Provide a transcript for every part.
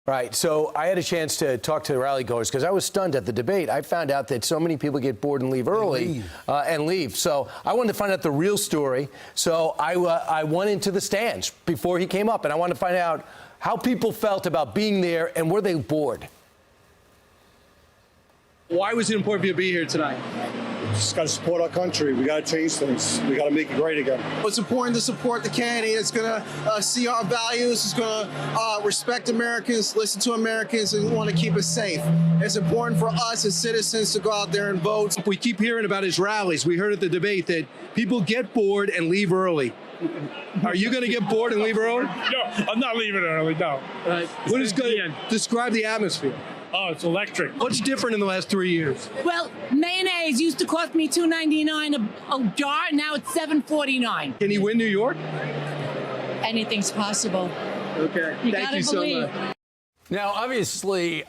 Right. So I had a chance to talk to the rallygoers because I was stunned at the debate. I found out that so many people get bored and leave early and leave. So I wanted to find out the real story. So I went into the stands before he came up, and I wanted to find out how people felt about being there and were they bored. Why was it important for you to be here tonight? Just got to support our country. We got to change things. We got to make it great again. It's important to support the candidate that's going to see our values, is going to respect Americans, listen to Americans, and want to keep us safe. It's important for us as citizens to go out there and vote. We keep hearing about his rallies. We heard at the debate that people get bored and leave early. Are you going to get bored and leave early? No, I'm not leaving early, no. What is good? Describe the atmosphere. Oh, it's electric. What's different in the last 3 years? Well, mayonnaise used to cost me $2.99 a jar. Now it's $7.49. Can he win New York? Anything's possible. Okay. Thank you so much. Now, obviously,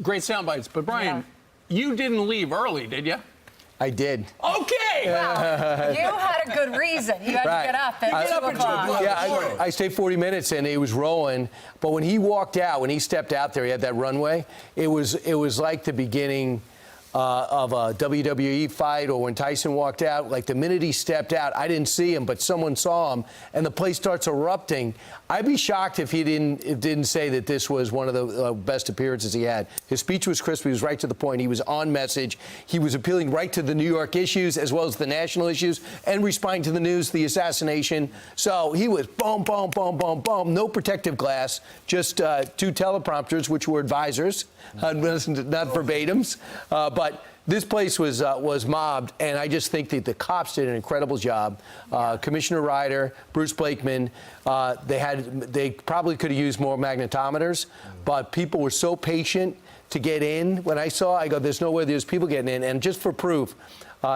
great sound bites, but Brian, you didn't leave early, did you? I did. Okay. Well, you had a good reason. You had to get up at 2 o'clock. Yeah, I stayed 40 minutes and it was rolling. But when he walked out, when he stepped out there, he had that runway. It was like the beginning of a WWE fight, or when Tyson walked out. Like the minute he stepped out, I didn't see him, but someone saw him, and the place starts erupting. I'd be shocked if he didn't say that this was one of the best appearances he had. His speech was crisp. He was right to the point. He was on message. He was appealing right to the New York issues as well as the national issues, and responding to the news, the assassination. So he was boom, boom, boom, boom, boom. No protective glass, just 2 teleprompters, which were advisors, not verbatims. But this place was mobbed, and I just think that the cops did an incredible job. Commissioner Ryder, Bruce Blakeman, they probably could have used more magnetometers, but people were so patient to get in. When I saw, I go, there's no way there's people getting in. And just for proof,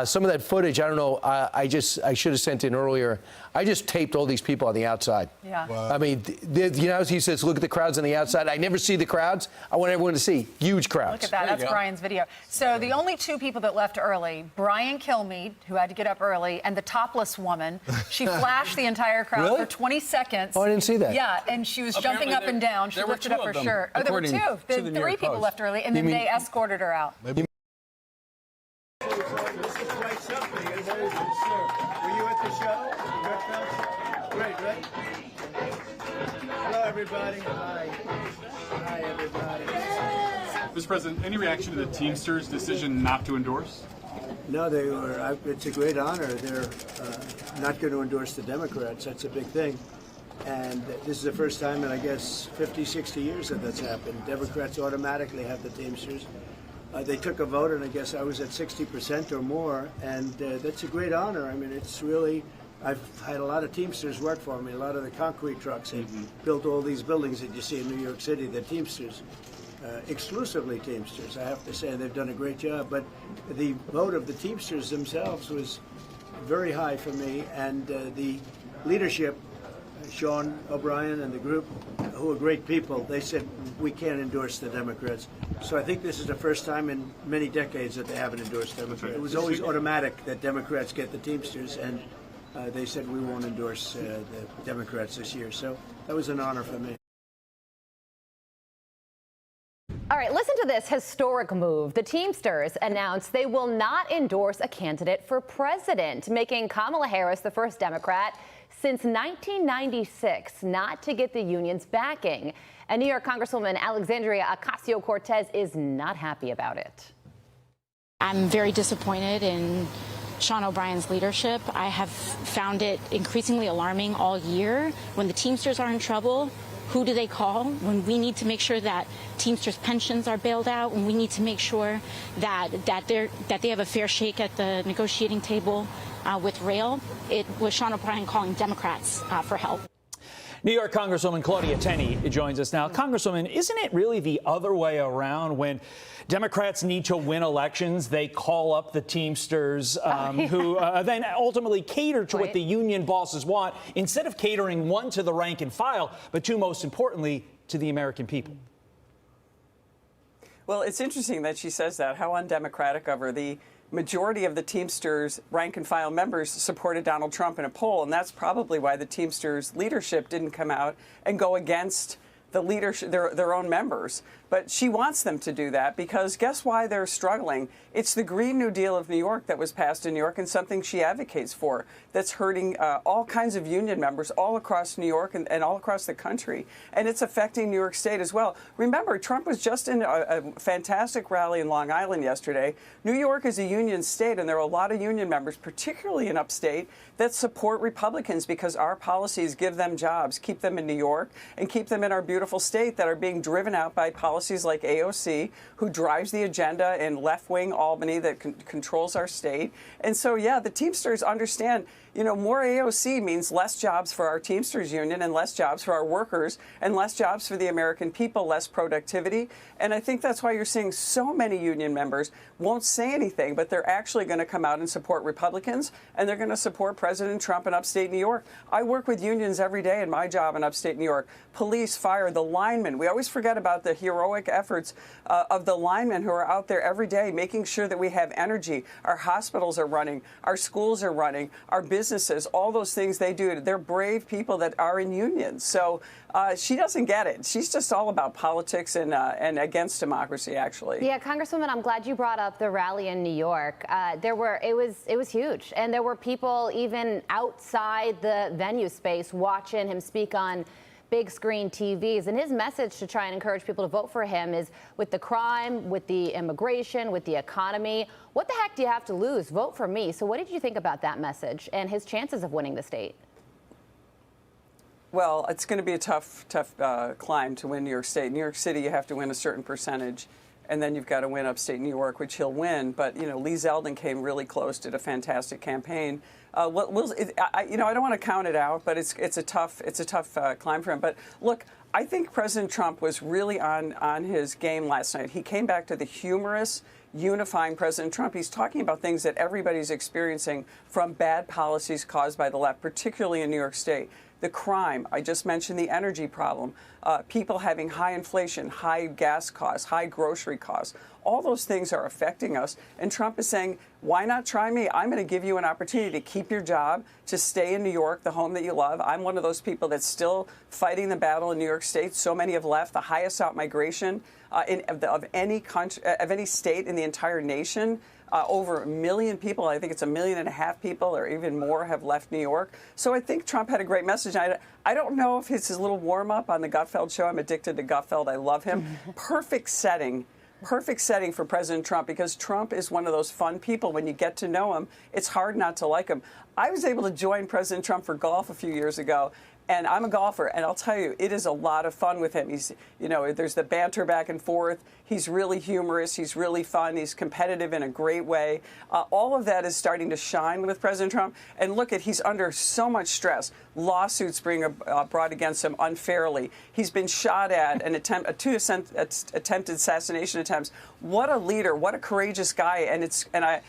some of that footage, I don't know, I should have sent in earlier. I just taped all these people on the outside. Yeah. Wow. I mean, you know, he says, look at the crowds on the outside. I never see the crowds. I want everyone to see huge crowds. Look at that. That's Brian's video. So the only 2 people that left early, Brian Kilmeade, who had to get up early, and the topless woman. She flashed the entire crowd for 20 seconds. Oh, I didn't see that. Yeah, and she was jumping up and down. She lifted up her shirt. Oh, there were 2. The 3 people left early, and then they escorted her out. Maybe. Were you at the show? Great, right? Hello, everybody. Hi. Hi, everybody. Mr. President, any reaction to the Teamsters' decision not to endorse? No, they were. It's a great honor. They're not going to endorse the Democrats. That's a big thing. And this is the first time in, I guess, 50, 60 years that that's happened. Democrats automatically have the Teamsters. They took a vote, and I guess I was at 60% or more, and that's a great honor. I mean, it's really, I've had a lot of Teamsters work for me, a lot of the concrete trucks. They built all these buildings that you see in New York City, the Teamsters, exclusively Teamsters, I have to say, and they've done a great job. But the vote of the Teamsters themselves was very high for me, and the leadership, Sean O'Brien and the group, who are great people, they said we can't endorse the Democrats. So I think this is the first time in many decades that they haven't endorsed Democrats. It was always automatic that Democrats get the Teamsters, and they said we won't endorse the Democrats this year. So that was an honor for me. All right, listen to this historic move. The Teamsters announced they will not endorse a candidate for president, making Kamala Harris the first Democrat since 1996 not to get the union's backing. And New York Congresswoman Alexandria Ocasio-Cortez is not happy about it. I'm very disappointed in Sean O'Brien's leadership. I have found it increasingly alarming all year. When the Teamsters are in trouble, who do they call? When we need to make sure that Teamsters pensions are bailed out, when we need to make sure that they have a fair shake at the negotiating table with rail, it was Sean O'Brien calling Democrats for help. New York Congresswoman Claudia Tenney joins us now. Congresswoman, isn't it really the other way around? When Democrats need to win elections, they call up the Teamsters, who then ultimately cater to what the union bosses want, instead of catering, one, to the rank and file, but two, most importantly, to the American people. Well, it's interesting that she says that. How undemocratic of her. The majority of the Teamsters rank and file members supported Donald Trump in a poll, and that's probably why the Teamsters leadership didn't come out and go against the leadership, their own members. But she wants them to do that because guess why they're struggling? It's the Green New Deal of New York that was passed in New York and something she advocates for that's hurting all kinds of union members all across New York and all across the country. And it's affecting New York State as well. Remember, Trump was just in a fantastic rally in Long Island yesterday. New York is a union state, and there are a lot of union members, particularly in upstate, that support Republicans because our policies give them jobs, keep them in New York, and keep them in our beautiful state that are being driven out by policies like AOC, who drives the agenda in left-wing Albany that controls our state. And so, yeah, the Teamsters understand, you know, more AOC means less jobs for our Teamsters union and less jobs for our workers and less jobs for the American people, less productivity. And I think that's why you're seeing so many union members won't say anything, but they're actually going to come out and support Republicans, and they're going to support President Trump in upstate New York. I work with unions every day in my job in upstate New York. Police, fire, the linemen. We always forget about the heroic efforts of the linemen who are out there every day making sure that we have energy. Our hospitals are running, our schools are running, our businesses, all those things they do. They're brave people that are in unions. So she doesn't get it. She's just all about politics and against democracy, actually. Yeah, Congresswoman, I'm glad you brought up the rally in New York. It was huge, and there were people even outside the venue space watching him speak on big screen TVs. And his message to try and encourage people to vote for him is, with the crime, with the immigration, with the economy, what the heck do you have to lose? Vote for me. So what did you think about that message and his chances of winning the state? Well, it's going to be a tough climb to win New York State. New York City, you have to win a certain percentage, and then you've got to win upstate New York, which he'll win. But, you know, Lee Zeldin came really close, did a fantastic campaign. I don't want to count it out, but it's a tough climb for him. But look, I think President Trump was really on his game last night. He came back to the humorous, unifying President Trump. He's talking about things that everybody's experiencing from bad policies caused by the left, particularly in New York State. The crime, I just mentioned the energy problem, people having high inflation, high gas costs, high grocery costs. All those things are affecting us. And Trump is saying, why not try me? I'm going to give you an opportunity to keep your job, to stay in New York, the home that you love. I'm one of those people that's still fighting the battle in New York State. So many have left, the highest out-migration of any country, of any state in the entire nation. Over 1 million people, I think it's 1.5 million people or even more, have left New York. So I think Trump had a great message. I don't know if it's his little warm-up on the Gutfeld show. I'm addicted to Gutfeld. I love him. Perfect setting for President Trump, because Trump is one of those fun people. When you get to know him, it's hard not to like him. I was able to join President Trump for golf a few years ago. And I'm a golfer, and I'll tell you, it is a lot of fun with him. He's, you know, there's the banter back and forth. He's really humorous. He's really fun. He's competitive in a great way. All of that is starting to shine with President Trump. And look he's under so much stress. Lawsuits being brought against him unfairly. He's been shot at, two attempted assassination attempts. What a leader! What a courageous guy!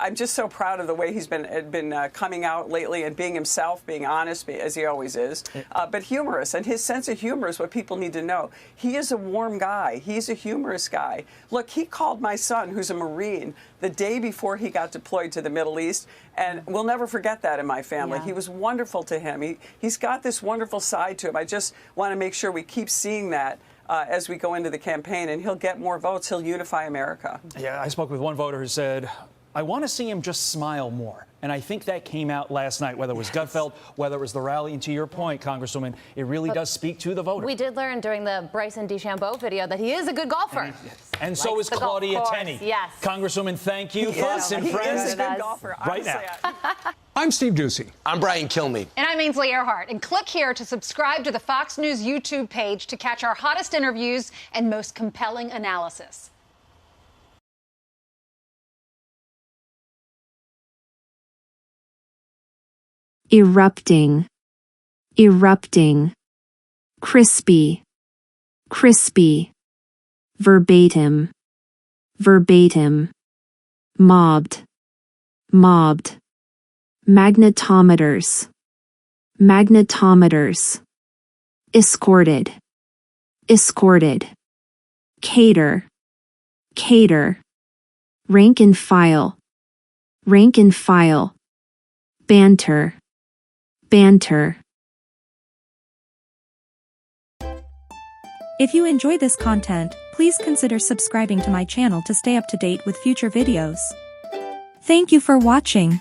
I'm just so proud of the way he's been coming out lately and being himself, being honest, as he always is, but humorous. And his sense of humor is what people need to know. He is a warm guy. He's a humorous guy. Look, he called my son, who's a Marine, the day before he got deployed to the Middle East, and we'll never forget that in my family. Yeah. He was wonderful to him. He's got this wonderful side to him. I just want to make sure we keep seeing that. As we go into the campaign, and he'll get more votes. He'll unify America. Yeah, I spoke with one voter who said, I want to see him just smile more. And I think that came out last night, whether it was Gutfeld, whether it was the rally. And to your point, Congresswoman, it really does speak to the voter. We did learn during the Bryson DeChambeau video that he is a good golfer. And so is Claudia Tenney. Yes. Congresswoman, thank you. Thoughts and friends. He is a good golfer. Right now. I'm Steve Ducey. I'm Brian Kilmeade. And I'm Ainsley Earhart. And click here to subscribe to the Fox News YouTube page to catch our hottest interviews and most compelling analysis. Erupting, erupting, crispy, crispy, verbatim, verbatim, mobbed, mobbed, magnetometers, magnetometers, escorted, escorted, cater, cater, rank and file, banter, banter. If you enjoy this content, please consider subscribing to my channel to stay up to date with future videos. Thank you for watching.